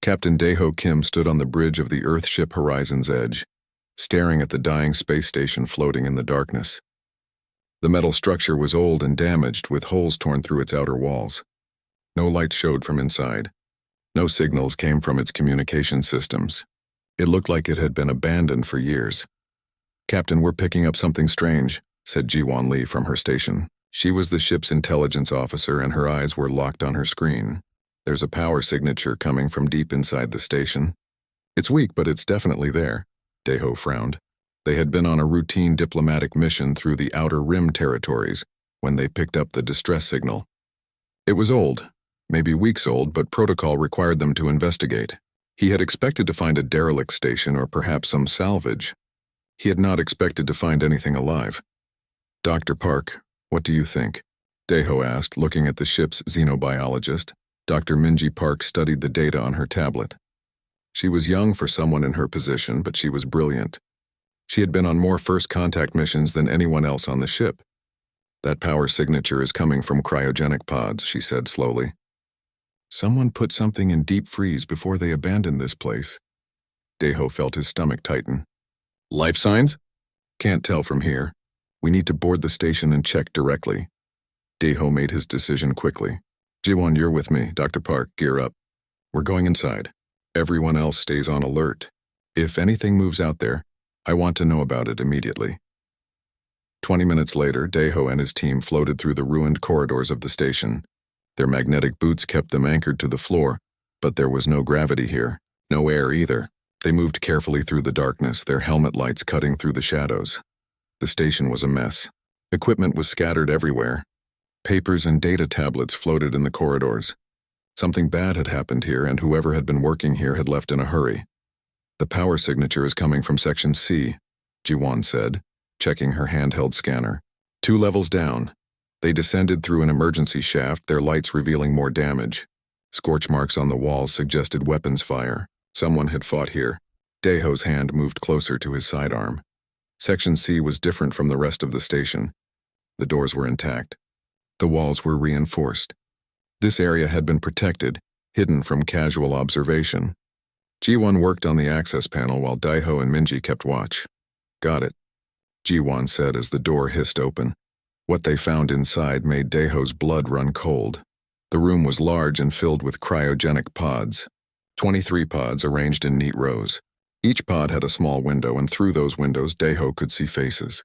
Captain Daeho Kim stood on the bridge of the Earthship Horizon's edge, staring at the dying space station floating in the darkness. The metal structure was old and damaged, with holes torn through its outer walls. No light showed from inside. No signals came from its communication systems. It looked like it had been abandoned for years. "Captain, we're picking up something strange," said Ji-won Lee from her station. She was the ship's intelligence officer, and her eyes were locked on her screen. "There's a power signature coming from deep inside the station." "It's weak, but it's definitely there," Daeho frowned. They had been on a routine diplomatic mission through the Outer Rim territories when they picked up the distress signal. It was old, maybe weeks old, but protocol required them to investigate. He had expected to find a derelict station or perhaps some salvage. He had not expected to find anything alive. "Dr. Park, what do you think?" Daeho asked, looking at the ship's xenobiologist. Dr. Minji Park studied the data on her tablet. She was young for someone in her position, but she was brilliant. She had been on more first contact missions than anyone else on the ship. "That power signature is coming from cryogenic pods," she said slowly. "Someone put something in deep freeze before they abandoned this place." Daeho felt his stomach tighten. "Life signs?" "Can't tell from here. We need to board the station and check directly." Daeho made his decision quickly. "Ji-won, you're with me. Dr. Park, gear up. We're going inside. Everyone else stays on alert. If anything moves out there, I want to know about it immediately." 20 minutes later, Daeho and his team floated through the ruined corridors of the station. Their magnetic boots kept them anchored to the floor, but there was no gravity here, no air either. They moved carefully through the darkness, their helmet lights cutting through the shadows. The station was a mess. Equipment was scattered everywhere. Papers and data tablets floated in the corridors. Something bad had happened here, and whoever had been working here had left in a hurry. "The power signature is coming from Section C," Ji-won said, checking her handheld scanner. 2 levels down. They descended through an emergency shaft, their lights revealing more damage. Scorch marks on the walls suggested weapons fire. Someone had fought here. Daeho's hand moved closer to his sidearm. Section C was different from the rest of the station. The doors were intact. The walls were reinforced. This area had been protected, hidden from casual observation. Ji-won worked on the access panel while Daeho and Minji kept watch. "Got it," Ji-won said as the door hissed open. What they found inside made Daeho's blood run cold. The room was large and filled with cryogenic pods. 23 pods arranged in neat rows. Each pod had a small window, and through those windows Daeho could see faces.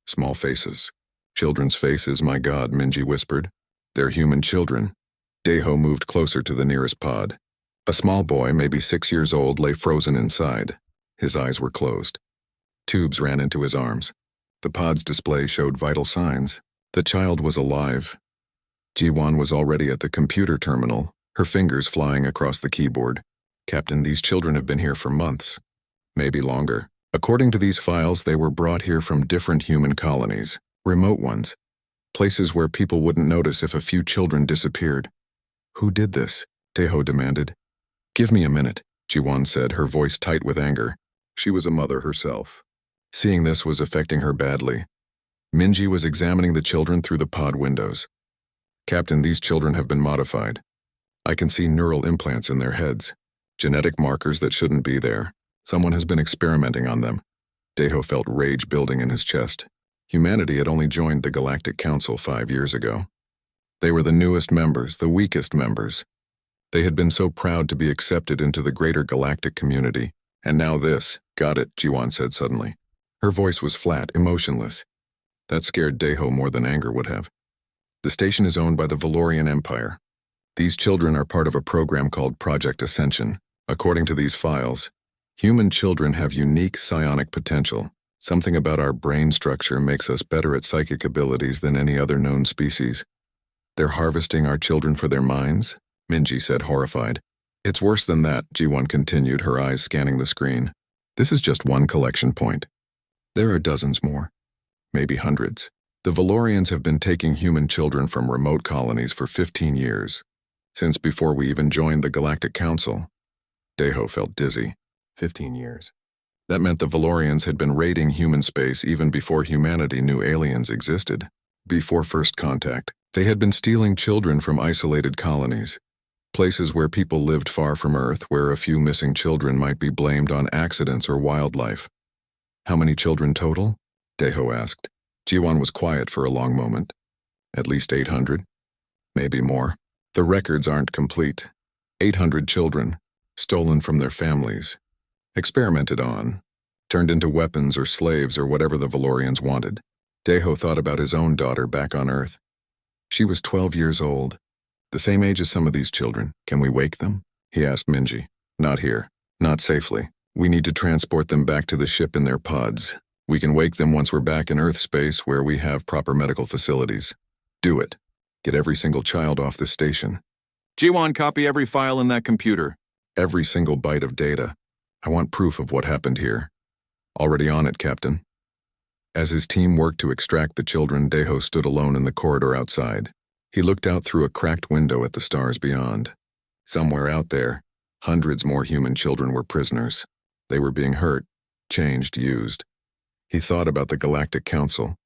Small faces. "Children's faces, my God," Minji whispered. "They're human children." Daeho moved closer to the nearest pod. A small boy, maybe 6 years old, lay frozen inside. His eyes were closed. Tubes ran into his arms. The pod's display showed vital signs. The child was alive. Ji-won was already at the computer terminal, her fingers flying across the keyboard. "Captain, these children have been here for months. Maybe longer. According to these files, they were brought here from different human colonies, remote ones, places where people wouldn't notice if a few children disappeared." "Who did this?" Daeho demanded. "Give me a minute," Ji-won said, her voice tight with anger. She was a mother herself. Seeing this was affecting her badly. Minji was examining the children through the pod windows. "Captain, these children have been modified. I can see neural implants in their heads, genetic markers that shouldn't be there. Someone has been experimenting on them." Daeho felt rage building in his chest. Humanity had only joined the Galactic Council 5 years ago. They were the newest members, the weakest members. They had been so proud to be accepted into the greater galactic community, and now this. "Got it," Ji-won said suddenly. Her voice was flat, emotionless. That scared Daeho more than anger would have. "The station is owned by the Valorian Empire. These children are part of a program called Project Ascension. According to these files, human children have unique psionic potential. Something about our brain structure makes us better at psychic abilities than any other known species. They're harvesting our children for their minds?" Minji said, horrified. "It's worse than that," Ji-won continued, her eyes scanning the screen. "This is just one collection point. There are dozens more. Maybe hundreds. The Valorians have been taking human children from remote colonies for 15 years. Since before we even joined the Galactic Council." Daeho felt dizzy. 15 years. That meant the Valorians had been raiding human space even before humanity knew aliens existed. Before first contact, they had been stealing children from isolated colonies, Places where people lived far from Earth, where a few missing children might be blamed on accidents or wildlife. How many children total? Deho asked. Jiwan was quiet for a long moment. At least 800. Maybe more. The records aren't complete. 800 children, stolen from their families, experimented on, turned into weapons or slaves or whatever the Valorians wanted. Deho thought about his own daughter back on Earth. She was 12 years old, the same age as some of these children. Can we wake them? He asked Minji. Not here. Not safely. We need to transport them back to the ship in their pods. We can wake them once we're back in Earth space where we have proper medical facilities. Do it. Get every single child off this station. Jiwan, copy every file in that computer. Every single byte of data. I want proof of what happened here. Already on it, Captain. As his team worked to extract the children, Deho stood alone in the corridor outside. He looked out through a cracked window at the stars beyond. Somewhere out there, hundreds more human children were prisoners. They were being hurt, changed, used. He thought about the Galactic Council,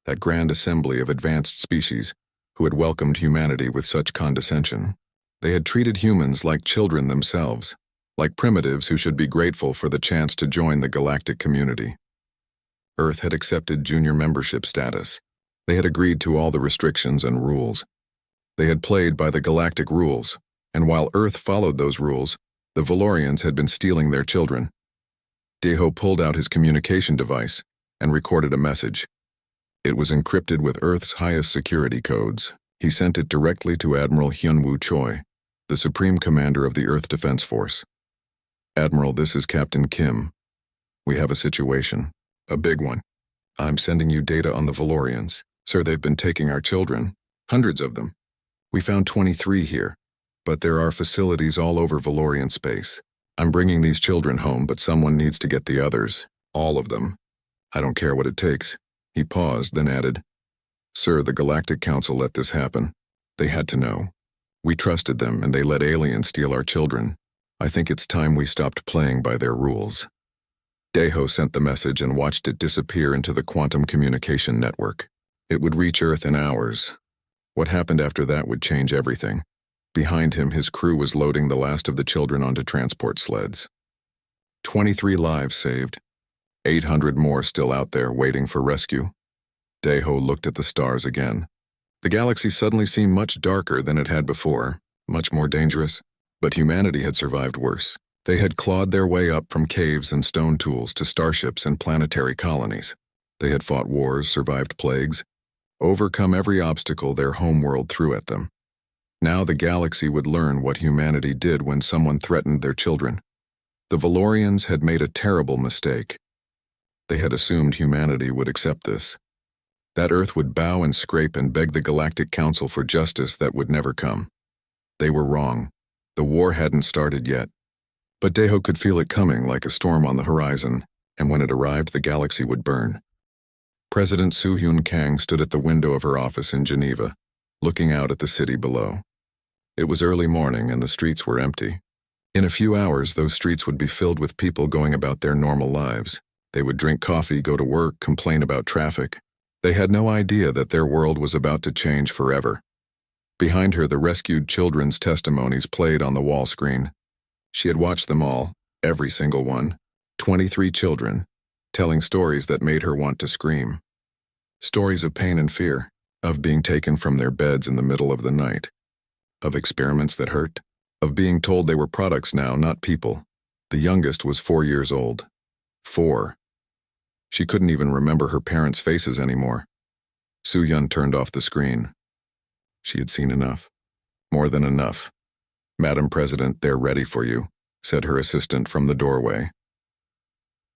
that grand assembly of advanced species who had welcomed humanity with such condescension. They had treated humans like children themselves, like primitives who should be grateful for the chance to join the galactic community. Earth had accepted junior membership status. They had agreed to all the restrictions and rules. They had played by the galactic rules, and while Earth followed those rules, the Valorians had been stealing their children. Deho pulled out his communication device and recorded a message. It was encrypted with Earth's highest security codes. He sent it directly to Admiral Hyunwoo Choi, the Supreme Commander of the Earth Defense Force. Admiral, this is Captain Kim. We have a situation. A big one. I'm sending you data on the Valorians. Sir, they've been taking our children. Hundreds of them. We found 23 here, but there are facilities all over Valorian space. I'm bringing these children home, but someone needs to get the others. All of them. I don't care what it takes. He paused, then added, Sir, the Galactic Council let this happen. They had to know. We trusted them, and they let aliens steal our children. I think it's time we stopped playing by their rules. Deho sent the message and watched it disappear into the quantum communication network. It would reach Earth in hours. What happened after that would change everything. Behind him, his crew was loading the last of the children onto transport sleds. 23 lives saved. 800 more still out there waiting for rescue. Deho looked at the stars again. The galaxy suddenly seemed much darker than it had before, much more dangerous. But humanity had survived worse. They had clawed their way up from caves and stone tools to starships and planetary colonies. They had fought wars, survived plagues, overcome every obstacle their homeworld threw at them. Now the galaxy would learn what humanity did when someone threatened their children. The Valorians had made a terrible mistake. They had assumed humanity would accept this. That Earth would bow and scrape and beg the Galactic Council for justice that would never come. They were wrong. The war hadn't started yet. But Deho could feel it coming like a storm on the horizon, and when it arrived, the galaxy would burn. President Soo-Hyun Kang stood at the window of her office in Geneva, looking out at the city below. It was early morning and the streets were empty. In a few hours, those streets would be filled with people going about their normal lives. They would drink coffee, go to work, complain about traffic. They had no idea that their world was about to change forever. Behind her, the rescued children's testimonies played on the wall screen. She had watched them all, every single one, 23 children, telling stories that made her want to scream. Stories of pain and fear, of being taken from their beds in the middle of the night, of experiments that hurt, of being told they were products now, not people. The youngest was 4 years old. 4. She couldn't even remember her parents' faces anymore. Soo-Hyun turned off the screen. She had seen enough. More than enough. Madam President, they're ready for you, said her assistant from the doorway.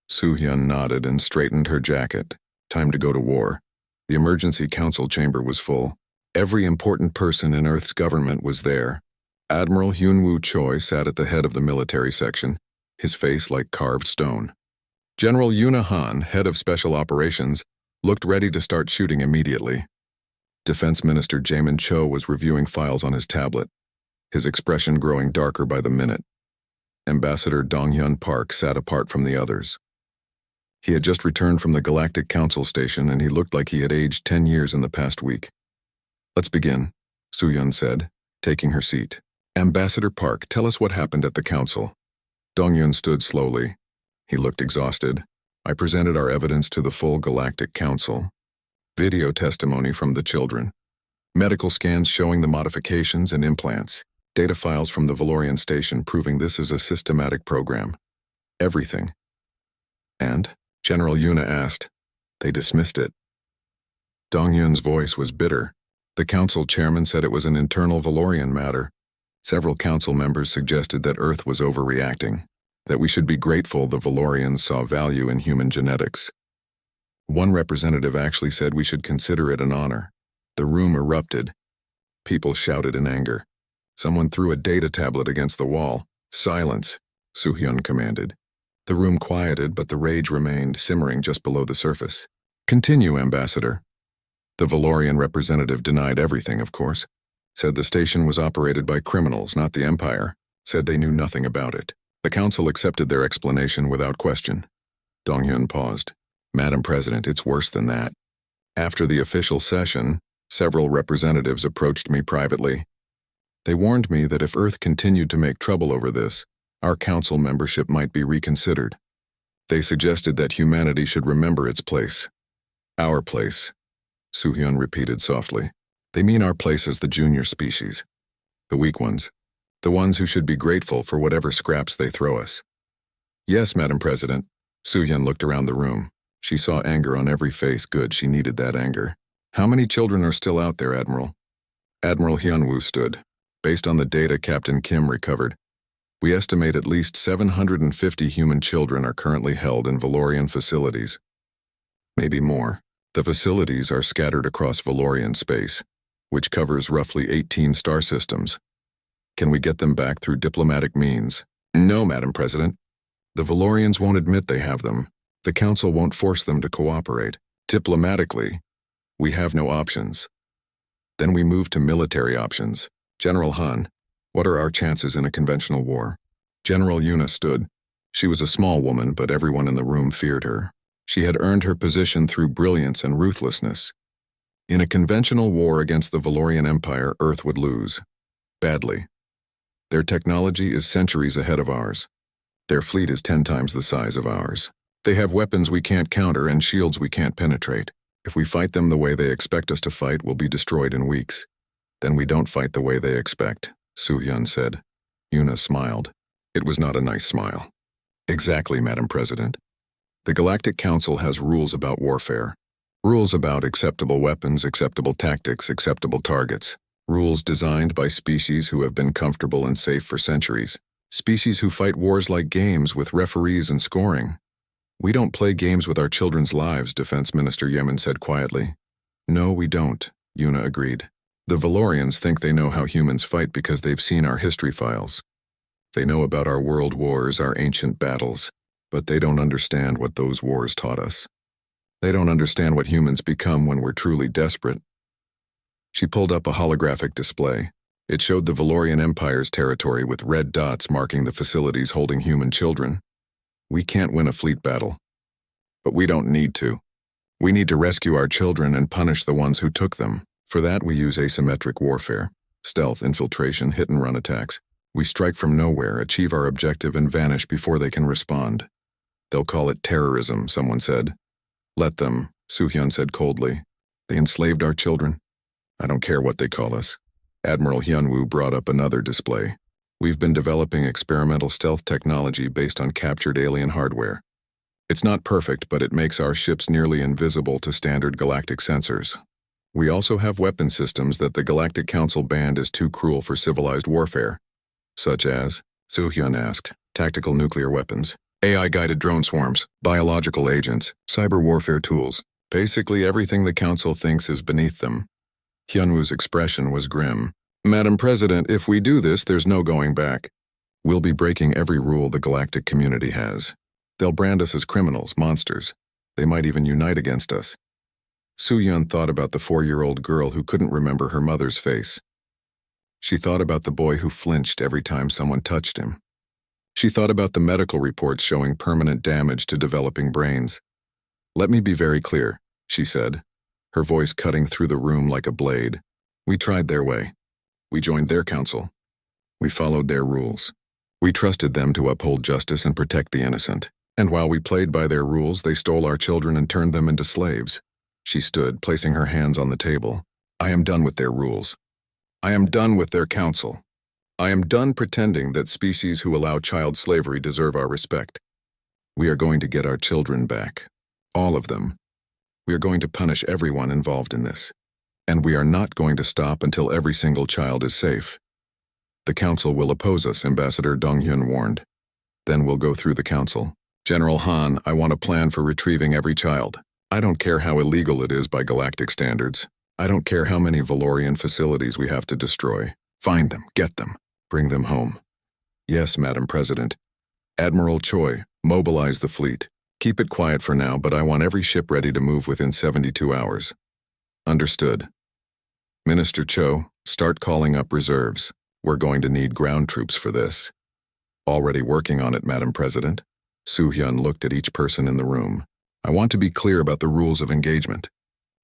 Soo-Hyun nodded and straightened her jacket. Time to go to war. The emergency council chamber was full. Every important person in Earth's government was there. Admiral Hyunwoo Choi sat at the head of the military section, his face like carved stone. General Yoona Han, head of special operations, looked ready to start shooting immediately. Defense Minister Jaemin Cho was reviewing files on his tablet, his expression growing darker by the minute. Ambassador Dong-hyun Park sat apart from the others. He had just returned from the Galactic Council station and he looked like he had aged 10 years in the past week. Let's begin, Soo-Hyun said, taking her seat. Ambassador Park, tell us what happened at the council. Dongyun stood slowly. He looked exhausted. I presented our evidence to the full Galactic Council. Video testimony from the children. Medical scans showing the modifications and implants. Data files from the Valorian station proving this is a systematic program. Everything. And? General Yuna asked. They dismissed it. Dongyun's voice was bitter. The council chairman said it was an internal Valorian matter. Several council members suggested that Earth was overreacting, that we should be grateful the Valorians saw value in human genetics. One representative actually said we should consider it an honor. The room erupted. People shouted in anger. Someone threw a data tablet against the wall. Silence, Soo-hyun commanded. The room quieted, but the rage remained, simmering just below the surface. Continue, Ambassador. The Valorian representative denied everything, of course. Said the station was operated by criminals, not the Empire. Said they knew nothing about it. The council accepted their explanation without question. Donghyun paused. Madam President, it's worse than that. After the official session, several representatives approached me privately. They warned me that if Earth continued to make trouble over this, our council membership might be reconsidered. They suggested that humanity should remember its place. Our place, Soo-hyun repeated softly. They mean our place as the junior species. The weak ones. The ones who should be grateful for whatever scraps they throw us. Yes, Madam President. Soo-hyun looked around the room. She saw anger on every face. Good, she needed that anger. How many children are still out there, Admiral? Admiral Hyunwoo stood. Based on the data Captain Kim recovered, we estimate at least 750 human children are currently held in Valorian facilities. Maybe more. The facilities are scattered across Valorian space, which covers roughly 18 star systems. Can we get them back through diplomatic means? No, Madam President. The Valorians won't admit they have them. The Council won't force them to cooperate. Diplomatically, we have no options. Then we move to military options. General Han, what are our chances in a conventional war? General Yuna stood. She was a small woman, but everyone in the room feared her. She had earned her position through brilliance and ruthlessness. In a conventional war against the Valorian Empire, Earth would lose. Badly. Their technology is centuries ahead of ours. Their fleet is 10 times the size of ours. They have weapons we can't counter and shields we can't penetrate. If we fight them the way they expect us to fight, we'll be destroyed in weeks. Then we don't fight the way they expect, Soo-hyun said. Yuna smiled. It was not a nice smile. Exactly, Madam President. The Galactic Council has rules about warfare. Rules about acceptable weapons, acceptable tactics, acceptable targets. Rules designed by species who have been comfortable and safe for centuries. Species who fight wars like games with referees and scoring. We don't play games with our children's lives, Defense Minister Yemen said quietly. No, we don't, Yuna agreed. The Valorians think they know how humans fight because they've seen our history files. They know about our world wars, our ancient battles, but they don't understand what those wars taught us. They don't understand what humans become when we're truly desperate. She pulled up a holographic display. It showed the Valorian Empire's territory with red dots marking the facilities holding human children. We can't win a fleet battle. But we don't need to. We need to rescue our children and punish the ones who took them. For that, we use asymmetric warfare. Stealth, infiltration, hit-and-run attacks. We strike from nowhere, achieve our objective, and vanish before they can respond. They'll call it terrorism, someone said. Let them, Soo-hyun said coldly. They enslaved our children. I don't care what they call us. Admiral Hyunwoo brought up another display. We've been developing experimental stealth technology based on captured alien hardware. It's not perfect, but it makes our ships nearly invisible to standard galactic sensors. We also have weapon systems that the Galactic Council banned as too cruel for civilized warfare. Such as, Soo-hyun asked, tactical nuclear weapons, AI-guided drone swarms, biological agents, cyber warfare tools, basically everything the Council thinks is beneath them. Hyunwoo's expression was grim. Madam President, if we do this, there's no going back. We'll be breaking every rule the galactic community has. They'll brand us as criminals, monsters. They might even unite against us. Soo-hyun thought about the 4-year-old girl who couldn't remember her mother's face. She thought about the boy who flinched every time someone touched him. She thought about the medical reports showing permanent damage to developing brains. Let me be very clear, she said, her voice cutting through the room like a blade. We tried their way. We joined their council. We followed their rules. We trusted them to uphold justice and protect the innocent. And while we played by their rules, they stole our children and turned them into slaves. She stood, placing her hands on the table. I am done with their rules. I am done with their counsel. I am done pretending that species who allow child slavery deserve our respect. We are going to get our children back. All of them. We are going to punish everyone involved in this. And we are not going to stop until every single child is safe. The council will oppose us, Ambassador Donghyun warned. Then we'll go through the council. General Han, I want a plan for retrieving every child. I don't care how illegal it is by galactic standards. I don't care how many Valorian facilities we have to destroy. Find them, get them, bring them home. Yes, Madam President. Admiral Choi, mobilize the fleet. Keep it quiet for now, but I want every ship ready to move within 72 hours. Understood. Minister Cho, start calling up reserves. We're going to need ground troops for this. Already working on it, Madam President. Soo-hyun looked at each person in the room. I want to be clear about the rules of engagement.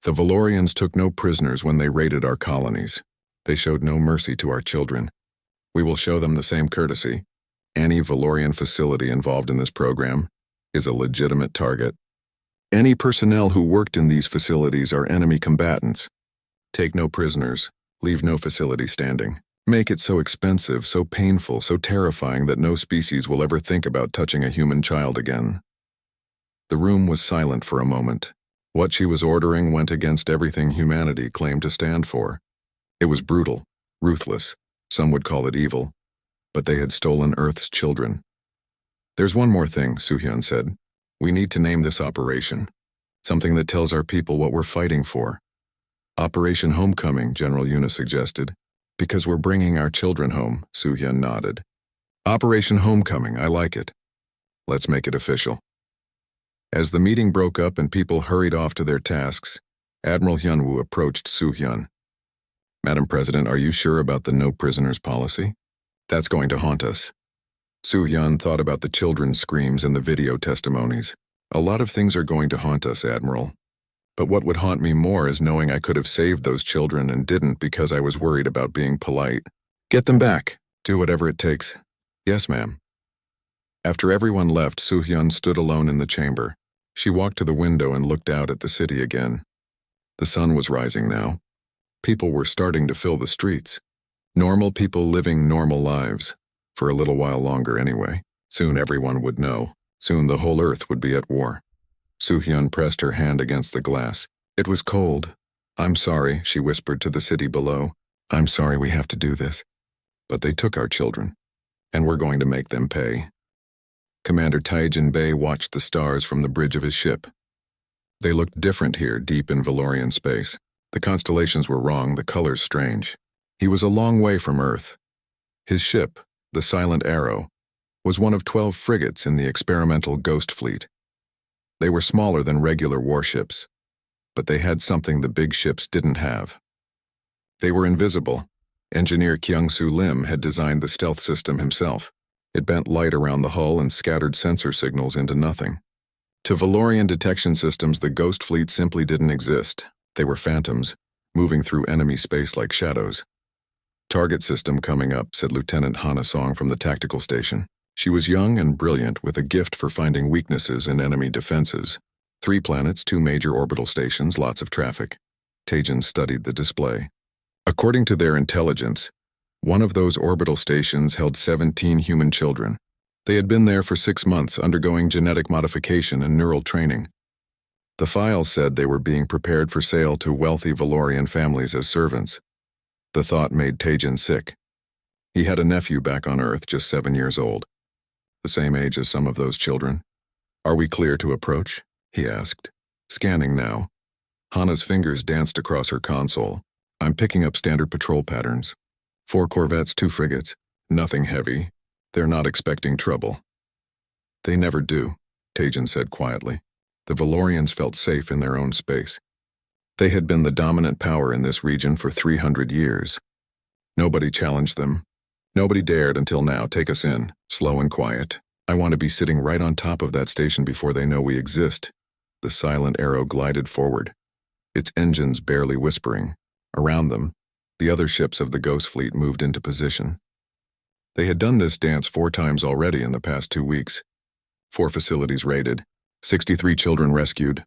The Valorians took no prisoners when they raided our colonies. They showed no mercy to our children. We will show them the same courtesy. Any Valorian facility involved in this program is a legitimate target. Any personnel who worked in these facilities are enemy combatants. Take no prisoners. Leave no facility standing. Make it so expensive, so painful, so terrifying that no species will ever think about touching a human child again. The room was silent for a moment. What she was ordering went against everything humanity claimed to stand for. It was brutal, ruthless, some would call it evil, but they had stolen Earth's children. There's one more thing, Soo-hyun said. We need to name this operation. Something that tells our people what we're fighting for. Operation Homecoming, General Yuna suggested. Because we're bringing our children home, Soo-hyun nodded. Operation Homecoming, I like it. Let's make it official. As the meeting broke up and people hurried off to their tasks, Admiral Hyunwoo approached Soo-hyun. Madam President, are you sure about the no prisoners policy? That's going to haunt us. Soo-hyun thought about the children's screams and the video testimonies. A lot of things are going to haunt us, Admiral. But what would haunt me more is knowing I could have saved those children and didn't because I was worried about being polite. Get them back. Do whatever it takes. Yes, ma'am. After everyone left, Soo-hyun stood alone in the chamber. She walked to the window and looked out at the city again. The sun was rising now. People were starting to fill the streets. Normal people living normal lives. For a little while longer anyway. Soon everyone would know. Soon the whole Earth would be at war. Soo-hyun pressed her hand against the glass. It was cold. I'm sorry, she whispered to the city below. I'm sorry we have to do this. But they took our children. And we're going to make them pay. Commander Taijin Bey watched the stars from the bridge of his ship. They looked different here, deep in Valorian space. The constellations were wrong, the colors strange. He was a long way from Earth. His ship, the Silent Arrow, was one of 12 frigates in the experimental Ghost Fleet. They were smaller than regular warships, but they had something the big ships didn't have. They were invisible. Engineer Kyung-Soo Lim had designed the stealth system himself. It bent light around the hull and scattered sensor signals into nothing. To Valorian detection systems, the Ghost Fleet simply didn't exist. They were phantoms, moving through enemy space like shadows. Target system coming up, said Lieutenant Hana Song from the tactical station. She was young and brilliant with a gift for finding weaknesses in enemy defenses. 3 planets, 2 major orbital stations, lots of traffic. Taijin studied the display. According to their intelligence, one of those orbital stations held 17 human children. They had been there for 6 months, undergoing genetic modification and neural training. The files said they were being prepared for sale to wealthy Valorian families as servants. The thought made Taijin sick. He had a nephew back on Earth, just 7 years old. The same age as some of those children. Are we clear to approach? He asked. Scanning now. Hana's fingers danced across her console. I'm picking up standard patrol patterns. 4 corvettes, 2 frigates. Nothing heavy. They're not expecting trouble. They never do, Taijin said quietly. The Valorians felt safe in their own space. They had been the dominant power in this region for 300 years. Nobody challenged them. Nobody dared until now. Take us in, slow and quiet. I want to be sitting right on top of that station before they know we exist. The Silent Arrow glided forward, its engines barely whispering. Around them, the other ships of the Ghost Fleet moved into position. They had done this dance 4 times already in the past 2 weeks. 4 facilities raided, 63 children rescued,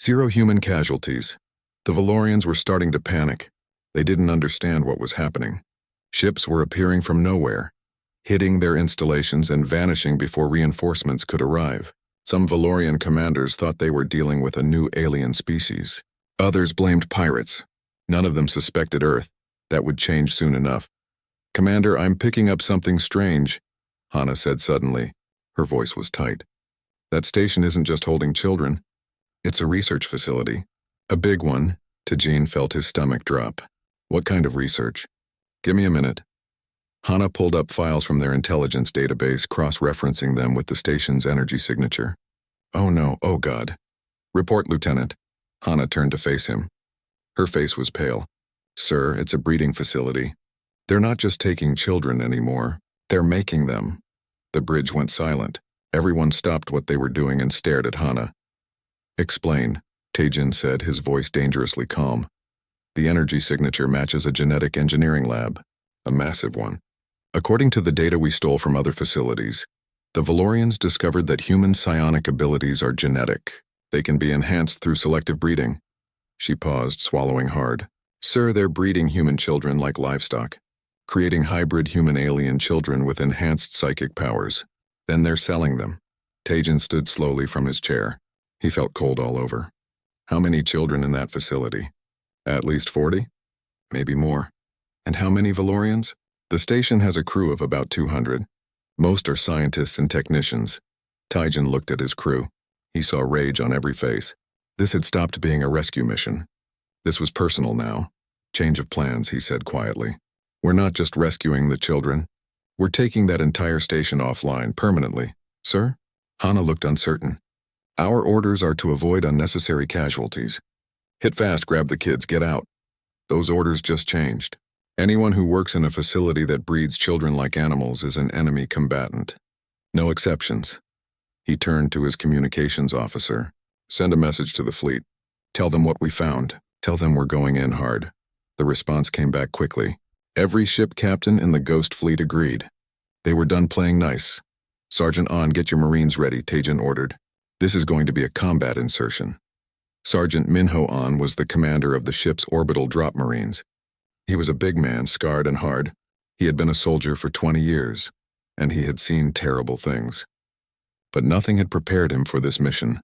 0 human casualties. The Valorians were starting to panic. They didn't understand what was happening. Ships were appearing from nowhere, hitting their installations and vanishing before reinforcements could arrive. Some Valorian commanders thought they were dealing with a new alien species. Others blamed pirates. None of them suspected Earth. That would change soon enough. "Commander, I'm picking up something strange," Hana said suddenly. Her voice was tight. "That station isn't just holding children. It's a research facility. A big one." Tajin felt his stomach drop. "What kind of research?" "Give me a minute." Hana pulled up files from their intelligence database, cross-referencing them with the station's energy signature. "Oh no, oh God." "Report, Lieutenant." Hana turned to face him. Her face was pale. "Sir, it's a breeding facility. They're not just taking children anymore. They're making them." The bridge went silent. Everyone stopped what they were doing and stared at Hana. "Explain," Tajin said, his voice dangerously calm. "The energy signature matches a genetic engineering lab. A massive one. According to the data we stole from other facilities, the Valorians discovered that human psionic abilities are genetic. They can be enhanced through selective breeding." She paused, swallowing hard. "Sir, they're breeding human children like livestock, creating hybrid human-alien children with enhanced psychic powers. Then they're selling them." Tajin stood slowly from his chair. He felt cold all over. "How many children in that facility?" "At least 40? Maybe more." "And how many Valorians?" "The station has a crew of about 200. Most are scientists and technicians." Tajin looked at his crew. He saw rage on every face. This had stopped being a rescue mission. This was personal now. "Change of plans," he said quietly. "We're not just rescuing the children. We're taking that entire station offline permanently." "Sir?" Hana looked uncertain. "Our orders are to avoid unnecessary casualties. Hit fast, grab the kids, get out." Those orders just changed. Anyone who works in a facility that breeds children like animals is an enemy combatant. No exceptions. He turned to his communications officer. "Send a message to the fleet. Tell them what we found. Tell them we're going in hard." The response came back quickly. Every ship captain in the Ghost Fleet agreed. They were done playing nice. "Sergeant On, get your Marines ready," Tajin ordered. "This is going to be a combat insertion." Sergeant Minho On was the commander of the ship's orbital drop Marines. He was a big man, scarred and hard. He had been a soldier for 20 years, and he had seen terrible things. But nothing had prepared him for this mission.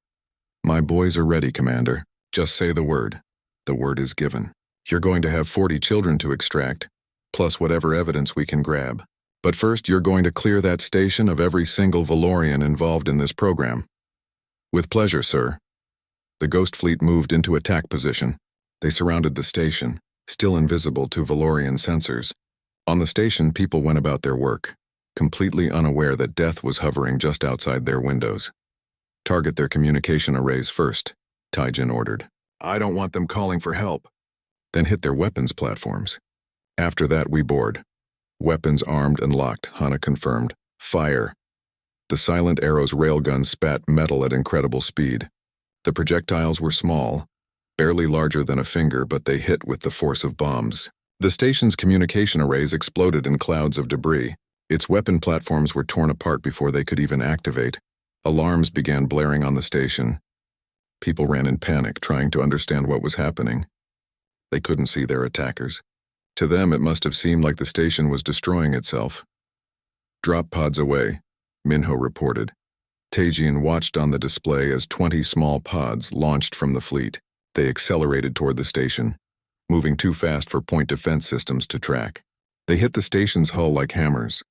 "My boys are ready, Commander. Just say the word." The word is given. "You're going to have 40 children to extract, plus whatever evidence we can grab. But first, you're going to clear that station of every single Valorian involved in this program." "With pleasure, sir." The Ghost Fleet moved into attack position. They surrounded the station, still invisible to Valorian sensors. On the station, people went about their work, completely unaware that death was hovering just outside their windows. "Target their communication arrays first," Tajin ordered. "I don't want them calling for help." "Then hit their weapons platforms. After that, we board." "Weapons armed and locked," Hana confirmed. "Fire." The silent arrow's railgun spat metal at incredible speed. The projectiles were small, barely larger than a finger, but they hit with the force of bombs. The station's communication arrays exploded in clouds of debris. Its weapon platforms were torn apart before they could even activate. Alarms began blaring on the station. People ran in panic, trying to understand what was happening. They couldn't see their attackers. To them, it must have seemed like the station was destroying itself. "Drop pods away," Minho reported. Tajin watched on the display as 20 small pods launched from the fleet. They accelerated toward the station, moving too fast for point defense systems to track. They hit the station's hull like hammers,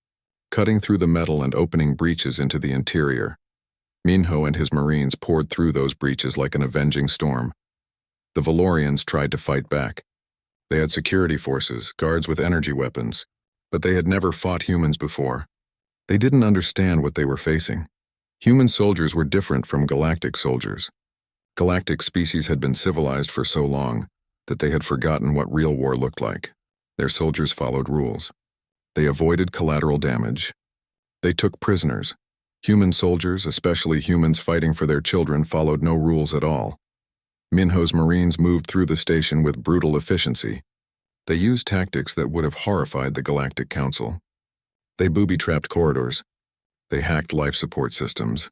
cutting through the metal and opening breaches into the interior. Minho and his Marines poured through those breaches like an avenging storm. The Valorians tried to fight back. They had security forces, guards with energy weapons, but they had never fought humans before. They didn't understand what they were facing. Human soldiers were different from galactic soldiers. Galactic species had been civilized for so long that they had forgotten what real war looked like. Their soldiers followed rules. They avoided collateral damage. They took prisoners. Human soldiers, especially humans fighting for their children, followed no rules at all. Minho's Marines moved through the station with brutal efficiency. They used tactics that would have horrified the Galactic Council. They booby-trapped corridors. They hacked life support systems.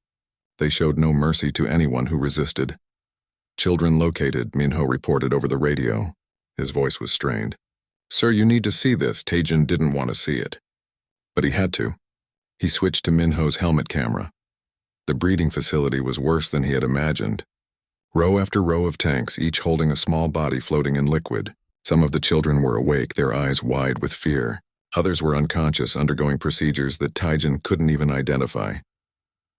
They showed no mercy to anyone who resisted. Children located, Minho reported over the radio. His voice was strained. Sir, you need to see this. Taejin didn't want to see it. But he had to. He switched to Minho's helmet camera. The breeding facility was worse than he had imagined. Row after row of tanks, each holding a small body floating in liquid. Some of the children were awake, their eyes wide with fear. Others were unconscious, undergoing procedures that Taejin couldn't even identify.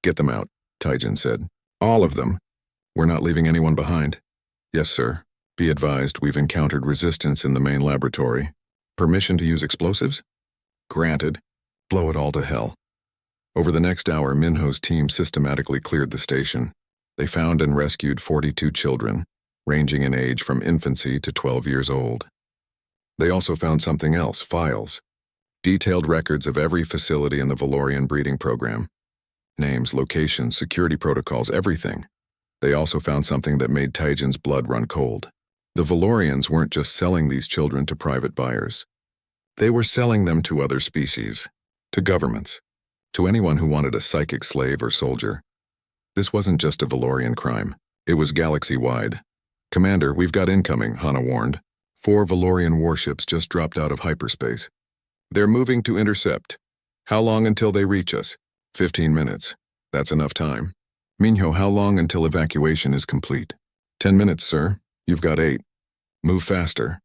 Get them out, Taejin said. All of them. We're not leaving anyone behind. Yes, sir. Be advised, we've encountered resistance in the main laboratory. Permission to use explosives? Granted. Blow it all to hell. Over the next hour, Minho's team systematically cleared the station. They found and rescued 42 children, ranging in age from infancy to 12 years old. They also found something else, files. Detailed records of every facility in the Valorian breeding program. Names, locations, security protocols, everything. They also found something that made Taejin's blood run cold. The Valorians weren't just selling these children to private buyers. They were selling them to other species, to governments, to anyone who wanted a psychic slave or soldier. This wasn't just a Valorian crime. It was galaxy-wide. Commander, we've got incoming, Hana warned. 4 Valorian warships just dropped out of hyperspace. They're moving to intercept. How long until they reach us? 15 minutes. That's enough time. Minho, how long until evacuation is complete? 10 minutes, sir. You've got 8. Move faster.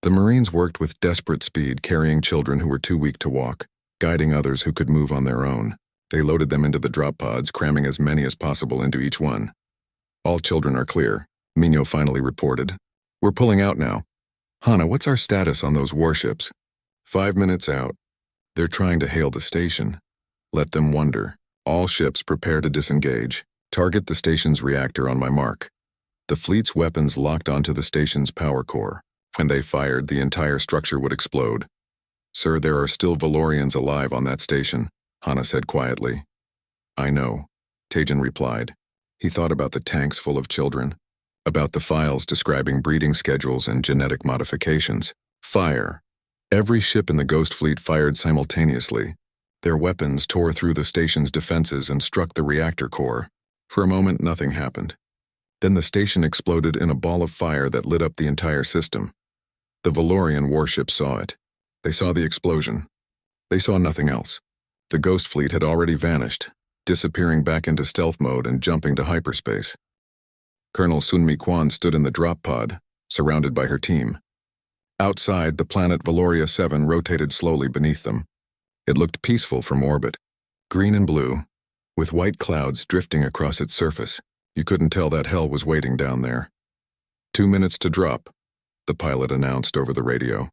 The Marines worked with desperate speed, carrying children who were too weak to walk, guiding others who could move on their own. They loaded them into the drop pods, cramming as many as possible into each one. All children are clear, Minho finally reported. We're pulling out now. Hana, what's our status on those warships? 5 minutes out. They're trying to hail the station. Let them wonder. All ships prepare to disengage. Target the station's reactor on my mark. The fleet's weapons locked onto the station's power core. When they fired, the entire structure would explode. Sir, there are still Valorians alive on that station, Hana said quietly. I know, Taejin replied. He thought about the tanks full of children, about the files describing breeding schedules and genetic modifications. Fire. Every ship in the Ghost Fleet fired simultaneously. Their weapons tore through the station's defenses and struck the reactor core. For a moment, nothing happened. Then the station exploded in a ball of fire that lit up the entire system. The Valorian warship saw it. They saw the explosion. They saw nothing else. The Ghost Fleet had already vanished, disappearing back into stealth mode and jumping to hyperspace. Colonel Sunmi Kwan stood in the drop pod, surrounded by her team. Outside, the planet Valoria 7 rotated slowly beneath them. It looked peaceful from orbit, green and blue, with white clouds drifting across its surface. You couldn't tell that hell was waiting down there. 2 minutes to drop, the pilot announced over the radio.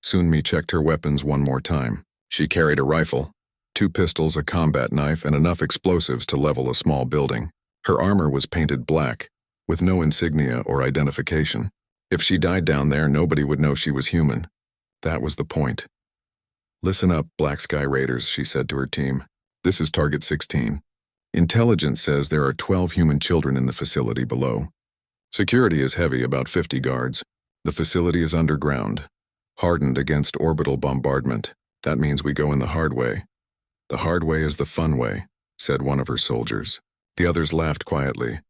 Sunmi checked her weapons one more time. She carried a rifle, 2 pistols, a combat knife, and enough explosives to level a small building. Her armor was painted black, with no insignia or identification. If she died down there, nobody would know she was human. That was the point. Listen up, Black Sky Raiders, she said to her team. This is Target 16. Intelligence says there are 12 human children in the facility below. Security is heavy, about 50 guards. The facility is underground, hardened against orbital bombardment. That means we go in the hard way. The hard way is the fun way, said one of her soldiers. The others laughed quietly.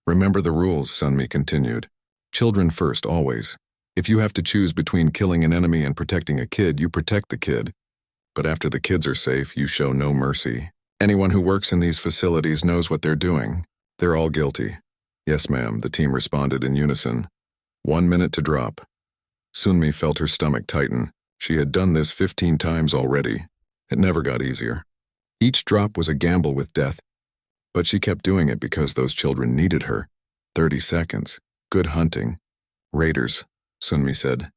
Remember the rules, Sunmi continued. Children first, always. If you have to choose between killing an enemy and protecting a kid, you protect the kid. But after the kids are safe, you show no mercy. Anyone who works in these facilities knows what they're doing. They're all guilty. Yes, ma'am, the team responded in unison. 1 minute to drop. Sunmi felt her stomach tighten. She had done this 15 times already. It never got easier. Each drop was a gamble with death. But she kept doing it because those children needed her. 30 seconds. Good hunting. Raiders, Sunmi said.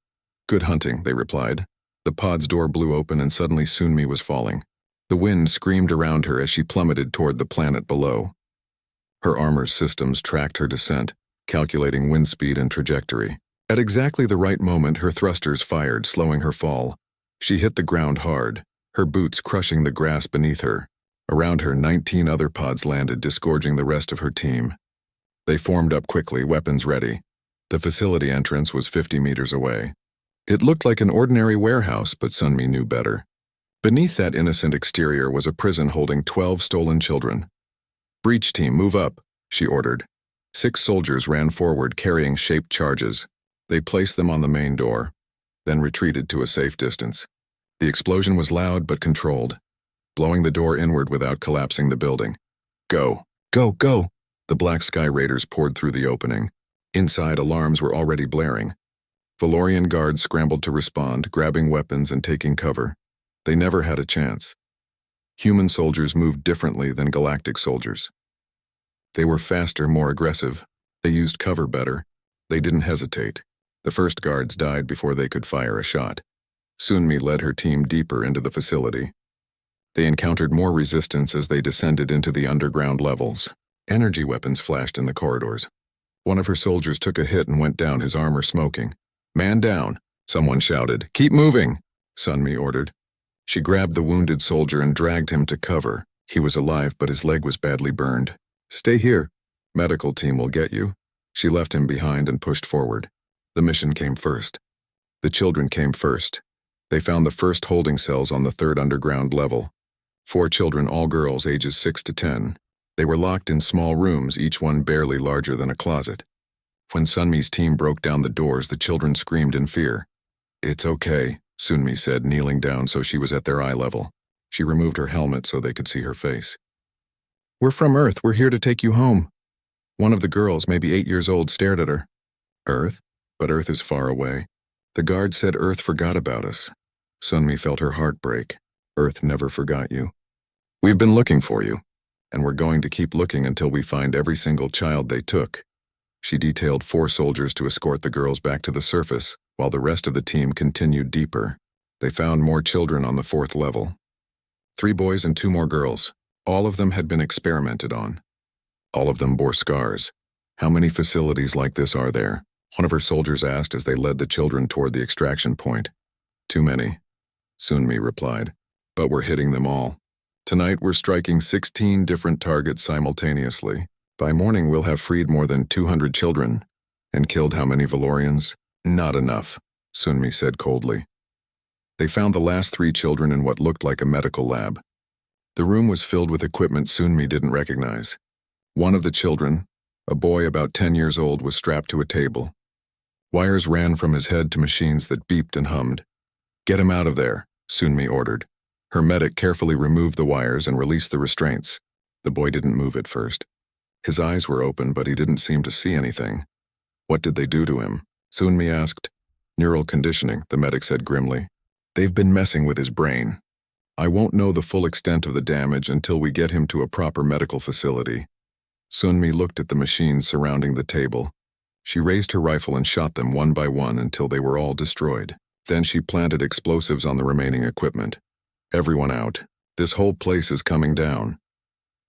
Good hunting, they replied. The pod's door blew open and suddenly Sunmi was falling. The wind screamed around her as she plummeted toward the planet below. Her armor's systems tracked her descent, calculating wind speed and trajectory. At exactly the right moment, her thrusters fired, slowing her fall. She hit the ground hard, her boots crushing the grass beneath her. Around her, 19 other pods landed, disgorging the rest of her team. They formed up quickly, weapons ready. The facility entrance was 50 meters away. It looked like an ordinary warehouse, but Sunmi knew better. Beneath that innocent exterior was a prison holding 12 stolen children. "Breach team, move up," she ordered. 6 soldiers ran forward carrying shaped charges. They placed them on the main door, then retreated to a safe distance. The explosion was loud but controlled, blowing the door inward without collapsing the building. "Go! Go! Go!" The Black Sky Raiders poured through the opening. Inside, alarms were already blaring. Valorian guards scrambled to respond, grabbing weapons and taking cover. They never had a chance. Human soldiers moved differently than galactic soldiers. They were faster, more aggressive. They used cover better. They didn't hesitate. The first guards died before they could fire a shot. Sunmi led her team deeper into the facility. They encountered more resistance as they descended into the underground levels. Energy weapons flashed in the corridors. One of her soldiers took a hit and went down, his armor smoking. "Man down," someone shouted. "Keep moving," Sunmi ordered. She grabbed the wounded soldier and dragged him to cover. He was alive, but his leg was badly burned. "Stay here. Medical team will get you." She left him behind and pushed forward. The mission came first. The children came first. They found the first holding cells on the 3rd underground level. 4 children, all girls ages 6 to 10. They were locked in small rooms, each one barely larger than a closet. When Sunmi's team broke down the doors, the children screamed in fear. "It's okay," Sunmi said, kneeling down so she was at their eye level. She removed her helmet so they could see her face. "We're from Earth. We're here to take you home." One of the girls, maybe 8 years old, stared at her. "Earth? But Earth is far away." The guard said Earth forgot about us. Sunmi felt her heart break. Earth never forgot you. "We've been looking for you, and we're going to keep looking until we find every single child they took." She detailed 4 soldiers to escort the girls back to the surface, while the rest of the team continued deeper. They found more children on the 4th level. 3 boys and 2 more girls. All of them had been experimented on. All of them bore scars. "How many facilities like this are there?" one of her soldiers asked as they led the children toward the extraction point. "Too many," Sunmi replied. "But we're hitting them all. Tonight we're striking 16 different targets simultaneously. By morning we'll have freed more than 200 children. And killed how many Valorians? Not enough," Sunmi said coldly. They found the last 3 children in what looked like a medical lab. The room was filled with equipment Sunmi didn't recognize. One of the children, a boy about 10 years old, was strapped to a table. Wires ran from his head to machines that beeped and hummed. "Get him out of there," Sunmi ordered. Her medic carefully removed the wires and released the restraints. The boy didn't move at first. His eyes were open, but he didn't seem to see anything. "What did they do to him?" Sunmi asked. "Neural conditioning," the medic said grimly. "They've been messing with his brain. I won't know the full extent of the damage until we get him to a proper medical facility." Sunmi looked at the machines surrounding the table. She raised her rifle and shot them one by one until they were all destroyed. Then she planted explosives on the remaining equipment. "Everyone out. This whole place is coming down."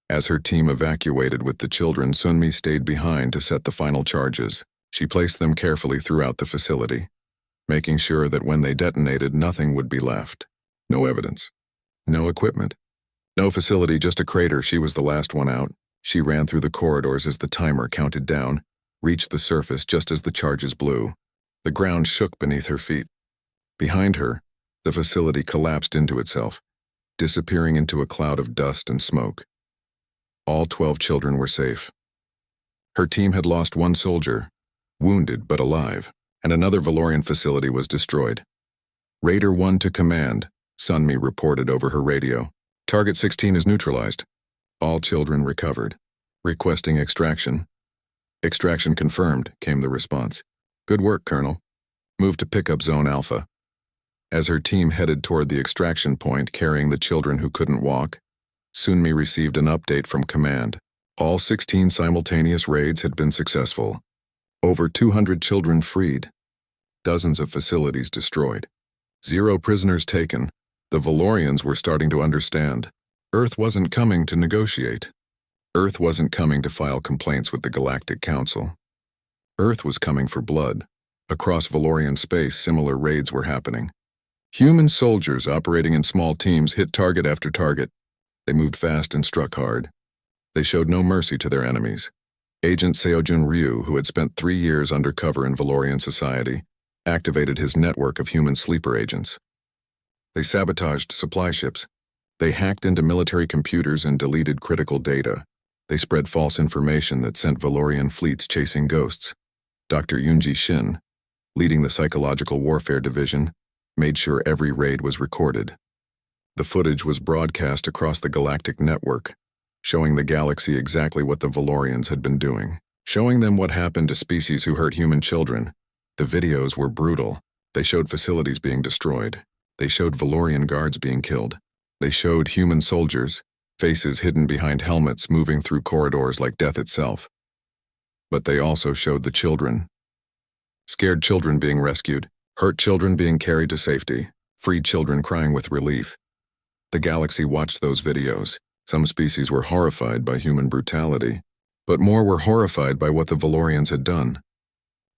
As her team evacuated with the children, Sunmi stayed behind to set the final charges. She placed them carefully throughout the facility, making sure that when they detonated, nothing would be left. No evidence. No equipment. No facility, just a crater. She was the last one out. She ran through the corridors as the timer counted down, reached the surface just as the charges blew. The ground shook beneath her feet. Behind her, the facility collapsed into itself, disappearing into a cloud of dust and smoke. All 12 children were safe. Her team had lost 1 soldier, wounded but alive, and another Valorian facility was destroyed. "Raider 1 to command," Sunmi reported over her radio. "Target 16 is neutralized. All children recovered. Requesting extraction." "Extraction confirmed," came the response. "Good work, Colonel. Move to pickup zone Alpha." As her team headed toward the extraction point carrying the children who couldn't walk, Sunmi received an update from command. All 16 simultaneous raids had been successful. Over 200 children freed. Dozens of facilities destroyed. 0 prisoners taken. The Valorians were starting to understand. Earth wasn't coming to negotiate. Earth wasn't coming to file complaints with the Galactic Council. Earth was coming for blood. Across Valorian space, similar raids were happening. Human soldiers operating in small teams hit target after target. They moved fast and struck hard. They showed no mercy to their enemies. Agent Seojun Ryu, who had spent 3 years undercover in Valorian society, activated his network of human sleeper agents. They sabotaged supply ships. They hacked into military computers and deleted critical data. They spread false information that sent Valorian fleets chasing ghosts. Dr. Yoonji Shin, leading the Psychological Warfare Division, made sure every raid was recorded. The footage was broadcast across the galactic network, showing the galaxy exactly what the Valorians had been doing, showing them what happened to species who hurt human children. The videos were brutal. They showed facilities being destroyed. They showed Valorian guards being killed. They showed human soldiers, faces hidden behind helmets moving through corridors like death itself. But they also showed the children. Scared children being rescued, hurt children being carried to safety, freed children crying with relief. The galaxy watched those videos. Some species were horrified by human brutality, but more were horrified by what the Valorians had done.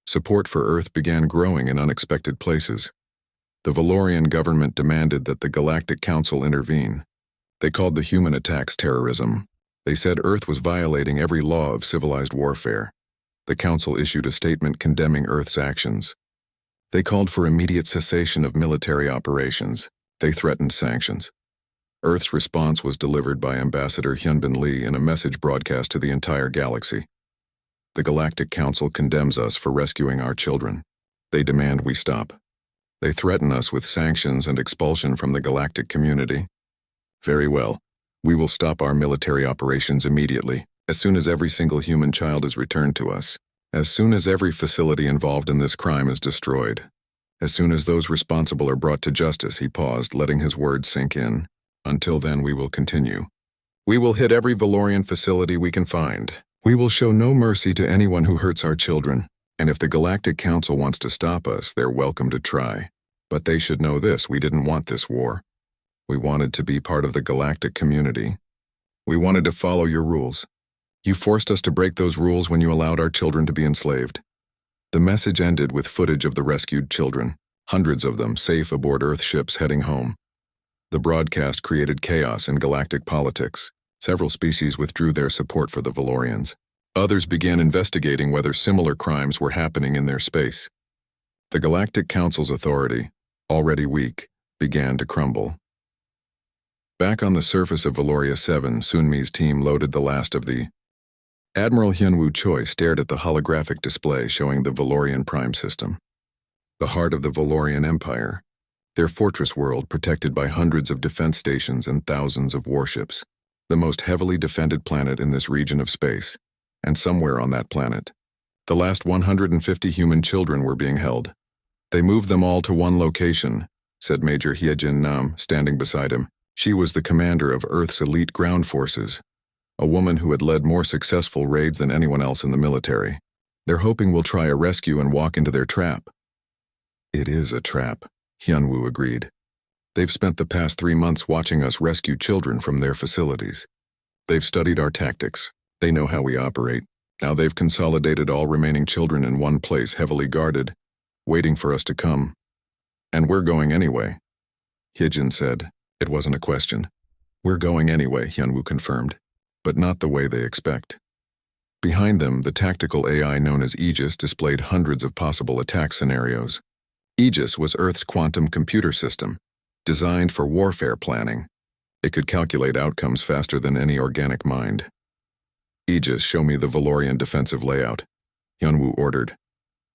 Support for Earth began growing in unexpected places. The Valorian government demanded that the Galactic Council intervene. They called the human attacks terrorism. They said Earth was violating every law of civilized warfare. The Council issued a statement condemning Earth's actions. They called for immediate cessation of military operations. They threatened sanctions. Earth's response was delivered by Ambassador Hyunbin Lee in a message broadcast to the entire galaxy. The Galactic Council condemns us for rescuing our children. They demand we stop. They threaten us with sanctions and expulsion from the galactic community. Very well. We will stop our military operations immediately, as soon as every single human child is returned to us, as soon as every facility involved in this crime is destroyed, as soon as those responsible are brought to justice. He paused, letting his words sink in. Until then, we will continue. We will hit every Valorian facility we can find. We will show no mercy to anyone who hurts our children. And if the Galactic Council wants to stop us, they're welcome to try. But they should know this: we didn't want this war. We wanted to be part of the galactic community. We wanted to follow your rules. You forced us to break those rules when you allowed our children to be enslaved. The message ended with footage of the rescued children, hundreds of them safe aboard Earth ships heading home. The broadcast created chaos in galactic politics. Several species withdrew their support for the Valorians. Others began investigating whether similar crimes were happening in their space. The Galactic Council's authority, already weak, began to crumble. Back on the surface of Valoria 7, Sunmi's team loaded the last of the... Admiral Hyunwoo Choi stared at the holographic display showing the Valorian Prime System. The heart of the Valorian Empire. Their fortress world protected by hundreds of defense stations and thousands of warships. The most heavily defended planet in this region of space. And somewhere on that planet, the last 150 human children were being held. They moved them all to one location, said Major Hyejin Nam, standing beside him. She was the commander of Earth's elite ground forces, a woman who had led more successful raids than anyone else in the military. They're hoping we'll try a rescue and walk into their trap. It is a trap, Hyunwoo agreed. They've spent the past 3 months watching us rescue children from their facilities. They've studied our tactics. They know how we operate. Now they've consolidated all remaining children in one place, heavily guarded, waiting for us to come. And we're going anyway, Hyejin said. It wasn't a question. We're going anyway, Hyunwoo confirmed, but not the way they expect. Behind them, the tactical AI known as Aegis displayed hundreds of possible attack scenarios. Aegis was Earth's quantum computer system, designed for warfare planning. It could calculate outcomes faster than any organic mind. Aegis, show me the Valorian defensive layout, Hyunwoo ordered.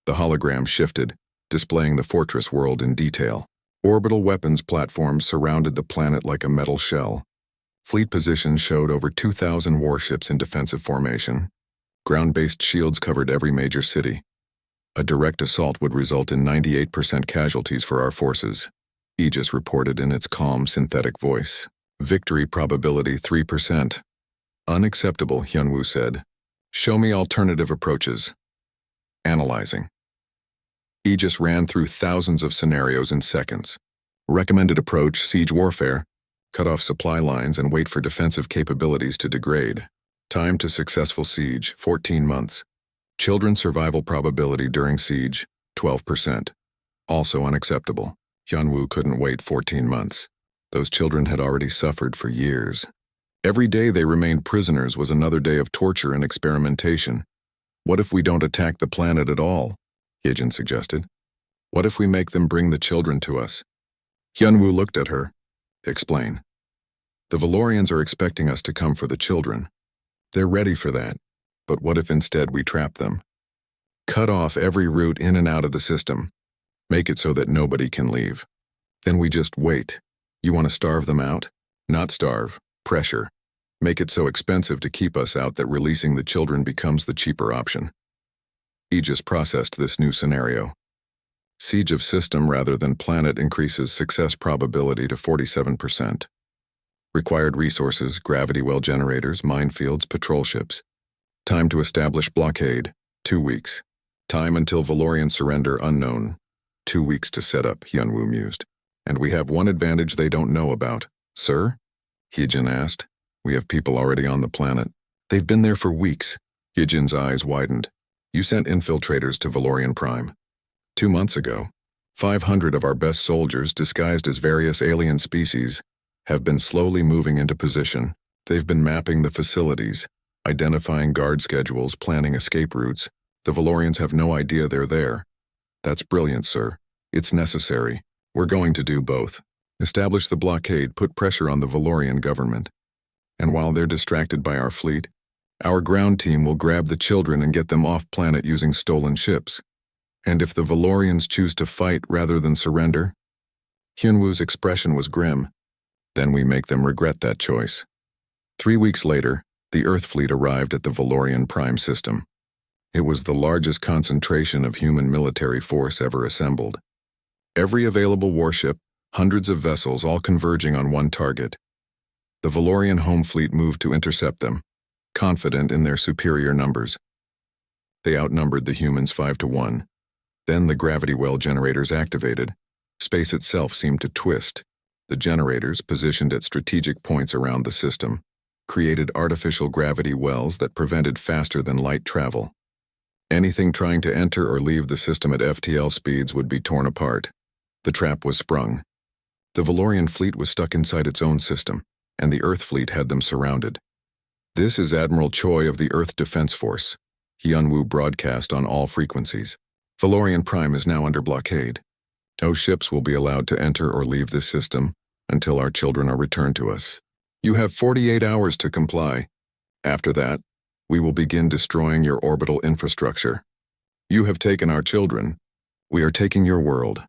The hologram shifted, displaying the fortress world in detail. Orbital weapons platforms surrounded the planet like a metal shell. Fleet positions showed over 2,000 warships in defensive formation. Ground-based shields covered every major city. A direct assault would result in 98% casualties for our forces, Aegis reported in its calm, synthetic voice. Victory probability 3%. Unacceptable, Hyunwoo said. Show me alternative approaches. Analyzing. Aegis ran through thousands of scenarios in seconds. Recommended approach: siege warfare. Cut off supply lines and wait for defensive capabilities to degrade. Time to successful siege: 14 months. Children's survival probability during siege: 12%. Also unacceptable. Hyunwoo couldn't wait 14 months. Those children had already suffered for years. Every day they remained prisoners was another day of torture and experimentation. What if we don't attack the planet at all? Hyejin suggested. What if we make them bring the children to us? Hyunwoo looked at her. Explain. The Valorians are expecting us to come for the children. They're ready for that. But what if instead we trap them? Cut off every route in and out of the system. Make it so that nobody can leave. Then we just wait. You want to starve them out? Not starve, pressure. Make it so expensive to keep us out that releasing the children becomes the cheaper option. Aegis processed this new scenario. Siege of system rather than planet increases success probability to 47%. Required resources, gravity well generators, minefields, patrol ships. Time to establish blockade, 2 weeks. Time until Valorian surrender unknown. 2 weeks to set up, Hyunwoo mused. And we have one advantage they don't know about. Sir? Hyejin asked. We have people already on the planet. They've been there for weeks. Hyejin's eyes widened. You sent infiltrators to Valorian Prime. 2 months ago. 500 of our best soldiers, disguised as various alien species, have been slowly moving into position. They've been mapping the facilities, identifying guard schedules, planning escape routes. The Valorians have no idea they're there. That's brilliant, sir. It's necessary. We're going to do both. Establish the blockade, put pressure on the Valorian government. And while they're distracted by our fleet, our ground team will grab the children and get them off planet using stolen ships. And if the Valorians choose to fight rather than surrender? Hyunwoo's expression was grim. Then we make them regret that choice. 3 weeks later, the Earth fleet arrived at the Valorian Prime system. It was the largest concentration of human military force ever assembled. Every available warship, hundreds of vessels all converging on one target. The Valorian home fleet moved to intercept them, confident in their superior numbers. They outnumbered the humans 5-1. Then the gravity well generators activated. Space itself seemed to twist. The generators, positioned at strategic points around the system, created artificial gravity wells that prevented faster-than-light travel. Anything trying to enter or leave the system at FTL speeds would be torn apart. The trap was sprung. The Valorian fleet was stuck inside its own system, and the Earth fleet had them surrounded. This is Admiral Choi of the Earth Defense Force. Hyunwoo broadcast on all frequencies. Valorian Prime is now under blockade. No ships will be allowed to enter or leave this system until our children are returned to us. You have 48 hours to comply. After that, we will begin destroying your orbital infrastructure. You have taken our children. We are taking your world.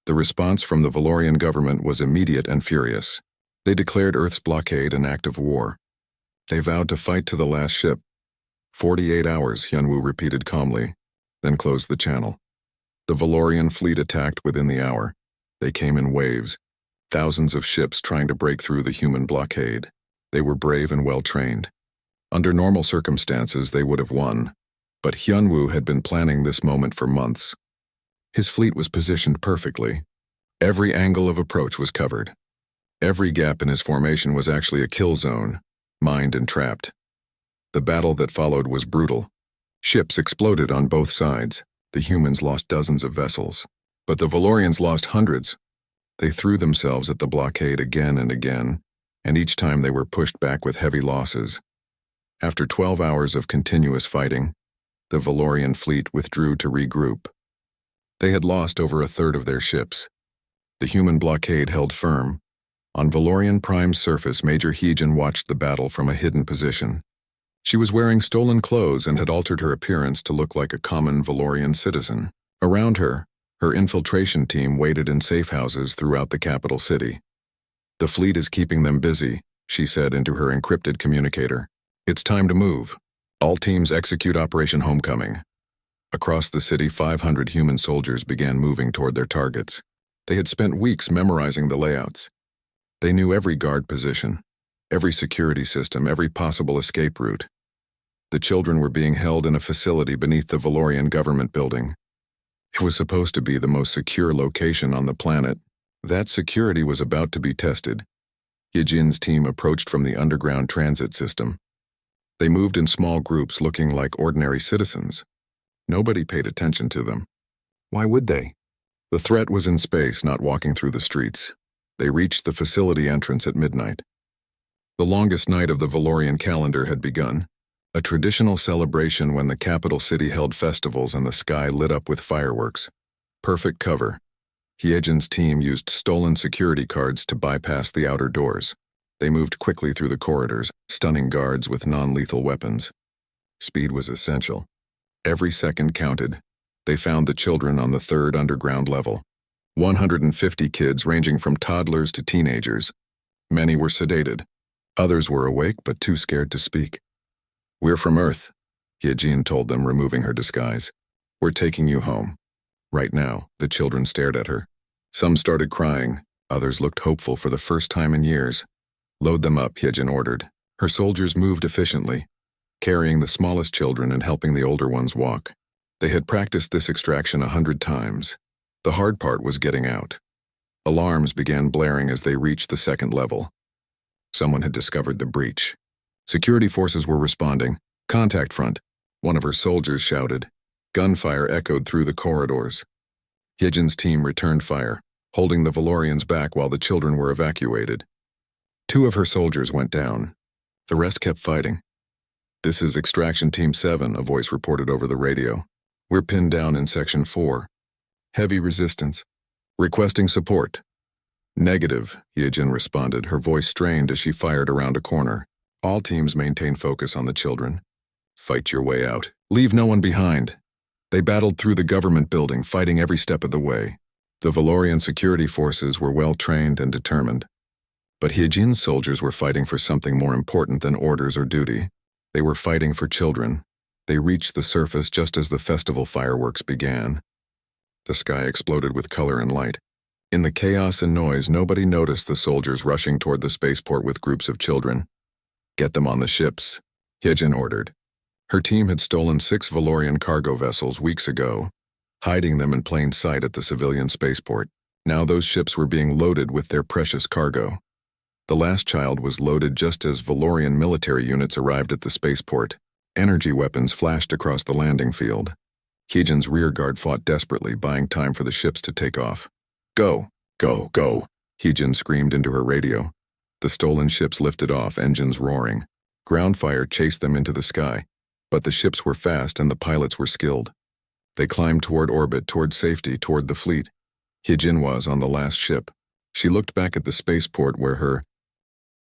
The response from the Valorian government was immediate and furious. They declared Earth's blockade an act of war. They vowed to fight to the last ship. 48 hours, Hyunwoo repeated calmly, then closed the channel. The Valorian fleet attacked within the hour. They came in waves, thousands of ships trying to break through the human blockade. They were brave and well-trained. Under normal circumstances, they would have won. But Hyunwoo had been planning this moment for months. His fleet was positioned perfectly. Every angle of approach was covered. Every gap in his formation was actually a kill zone, mined and trapped. The battle that followed was brutal. Ships exploded on both sides. The humans lost dozens of vessels. But the Valorians lost hundreds. They threw themselves at the blockade again and again, and each time they were pushed back with heavy losses. After 12 hours of continuous fighting, the Valorian fleet withdrew to regroup. They had lost over a third of their ships. The human blockade held firm. On Valorian Prime's surface, Major Hyejin watched the battle from a hidden position. She was wearing stolen clothes and had altered her appearance to look like a common Valorian citizen. Around her, her infiltration team waited in safe houses throughout the capital city. The fleet is keeping them busy, she said into her encrypted communicator. It's time to move. All teams execute Operation Homecoming. Across the city, 500 human soldiers began moving toward their targets. They had spent weeks memorizing the layouts. They knew every guard position, every security system, every possible escape route. The children were being held in a facility beneath the Valorian government building. It was supposed to be the most secure location on the planet. That security was about to be tested. Hyejin's team approached from the underground transit system. They moved in small groups looking like ordinary citizens. Nobody paid attention to them. Why would they? The threat was in space, not walking through the streets. They reached the facility entrance at midnight. The longest night of the Valorian calendar had begun, a traditional celebration when the capital city held festivals and the sky lit up with fireworks. Perfect cover. Hyejin's team used stolen security cards to bypass the outer doors. They moved quickly through the corridors, stunning guards with non-lethal weapons. Speed was essential. Every second counted. They found the children on the third underground level. 150 kids ranging from toddlers to teenagers. Many were sedated. Others were awake but too scared to speak. "We're from Earth," Hyejin told them, removing her disguise. "We're taking you home." Right now, the children stared at her. Some started crying. Others looked hopeful for the first time in years. "Load them up," Hyejin ordered. Her soldiers moved efficiently, carrying the smallest children and helping the older ones walk. They had practiced this extraction 100 times. The hard part was getting out. Alarms began blaring as they reached the second level. Someone had discovered the breach. Security forces were responding. "Contact front," one of her soldiers shouted. Gunfire echoed through the corridors. Hyejin's team returned fire, holding the Valorians back while the children were evacuated. 2 of her soldiers went down. The rest kept fighting. "This is Extraction Team 7, a voice reported over the radio. "We're pinned down in Section 4. Heavy resistance. Requesting support." "Negative," Hyejin responded, her voice strained as she fired around a corner. "All teams maintain focus on the children. Fight your way out. Leave no one behind." They battled through the government building, fighting every step of the way. The Valorian security forces were well trained and determined. But Hyejin's soldiers were fighting for something more important than orders or duty. They were fighting for children. They reached the surface just as the festival fireworks began. The sky exploded with color and light. In the chaos and noise, nobody noticed the soldiers rushing toward the spaceport with groups of children. "Get them on the ships," Hyejin ordered. Her team had stolen 6 Valorian cargo vessels weeks ago, hiding them in plain sight at the civilian spaceport. Now those ships were being loaded with their precious cargo. The last child was loaded just as Valorian military units arrived at the spaceport. Energy weapons flashed across the landing field. Hyejin's rearguard fought desperately, buying time for the ships to take off. "Go, go, go," Hyejin screamed into her radio. The stolen ships lifted off, engines roaring. Ground fire chased them into the sky, but the ships were fast and the pilots were skilled. They climbed toward orbit, toward safety, toward the fleet. Hyejin was on the last ship. She looked back at the spaceport where her